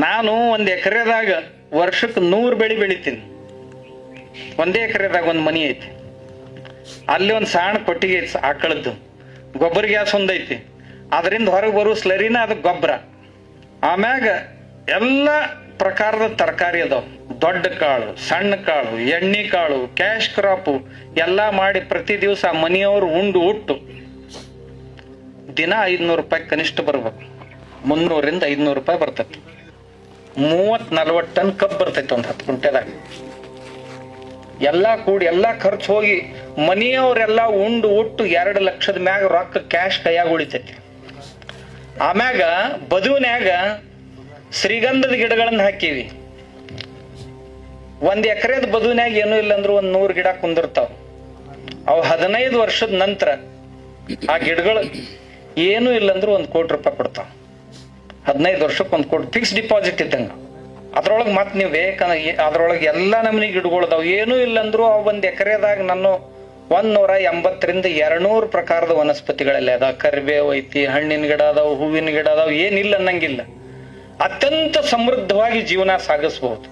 ನಾನು 1 ಎಕರೆದಾಗ ವರ್ಷಕ್ಕೆ 100 ಬೆಳೆ ಬೆಳಿತೀನಿ. 1 ಎಕರೆದಾಗ ಒಂದು ಮನಿ ಐತಿ, ಅಲ್ಲಿ ಒಂದು ಸಣ್ಣ ಕೊಟ್ಟಿಗೆ ಐತಿ ಆಕಳದ್ದು, ಗೊಬ್ಬರ ಗ್ಯಾಸ್ ಒಂದೈತಿ, ಅದರಿಂದ ಹೊರಗೆ ಬರೋ ಸ್ಲರಿನ ಅದಕ್ಕೆ ಗೊಬ್ಬರ. ಆಮ್ಯಾಗ ಎಲ್ಲ ಪ್ರಕಾರದ ತರಕಾರಿ ಅದಾವ, ದೊಡ್ಡ ಕಾಳು, ಸಣ್ಣ ಕಾಳು, ಎಣ್ಣೆ ಕಾಳು, ಕ್ಯಾಶ್ ಕ್ರಾಪು ಎಲ್ಲ ಮಾಡಿ ಪ್ರತಿ ದಿವಸ ಮನೆಯವರು ಉಂಡು ಉಟ್ಟು ದಿನ 500 ರೂಪಾಯಿ ಕನಿಷ್ಠ ಬರ್ಬೇಕು. 300 ರಿಂದ 500 ರೂಪಾಯಿ ಬರ್ತೈತಿ. 30-40 ಟನ್ ಕಬ್ಬು ಬರ್ತೈತಿ ಒಂದು 10 ಗುಂಟೆದಾಗ. ಎಲ್ಲಾ ಕೂಡಿ ಎಲ್ಲಾ ಖರ್ಚು ಹೋಗಿ ಮನೆಯವರೆಲ್ಲ ಉಂಡು ಉಟ್ಟು 2 ಲಕ್ಷದ ಮ್ಯಾಗ ರೊಕ್ಕ ಕ್ಯಾಶ್ ಕೈಯಾಗ ಉಳಿತೈತಿ. ಆಮ್ಯಾಗ ಬದುವಿನ್ಯಾಗ ಶ್ರೀಗಂಧದ ಗಿಡಗಳನ್ನ ಹಾಕಿವಿ. 1 ಎಕರೆದ ಬದುವಿನ್ಯಾಗ ಏನೂ ಇಲ್ಲ ಅಂದ್ರೂ 100 ಗಿಡ ಕುಂದಿರ್ತಾವ. ಅವು 15 ವರ್ಷದ ನಂತರ ಆ ಗಿಡಗಳು ಏನೂ ಇಲ್ಲ ಅಂದ್ರೂ 1 ಕೋಟಿ ರೂಪಾಯಿ ಕೊಡ್ತಾವ. 15 ವರ್ಷಕ್ಕೆ 1 ಕೋಟಿ ಫಿಕ್ಸ್ ಡಿಪಾಸಿಟ್ ಇದ್ದಂಗ. ಅದ್ರೊಳಗೆ ಮತ್ತೆ ನೀವು ಬೇಕಂದ್ರೆ ಅದ್ರೊಳಗೆ ಎಲ್ಲ ನಮೂನಿ ಗಿಡಗಳದಾವ್. ಏನೂ ಇಲ್ಲ ಅಂದ್ರೂ ಅವು 1 ಎಕರೆದಾಗ ನಾನು 180 ರಿಂದ 200 ಪ್ರಕಾರದ ವನಸ್ಪತಿಗಳೆಲ್ಲ ಅದಾವ. ಕರಿಬೇವು ಐತಿ, ಹಣ್ಣಿನ ಗಿಡ ಅದಾವ, ಹೂವಿನ ಗಿಡ ಅದಾವ, ಏನಿಲ್ಲ ಅನ್ನಂಗಿಲ್ಲ. ಅತ್ಯಂತ ಸಮೃದ್ಧವಾಗಿ ಜೀವನ ಸಾಗಿಸಬಹುದು.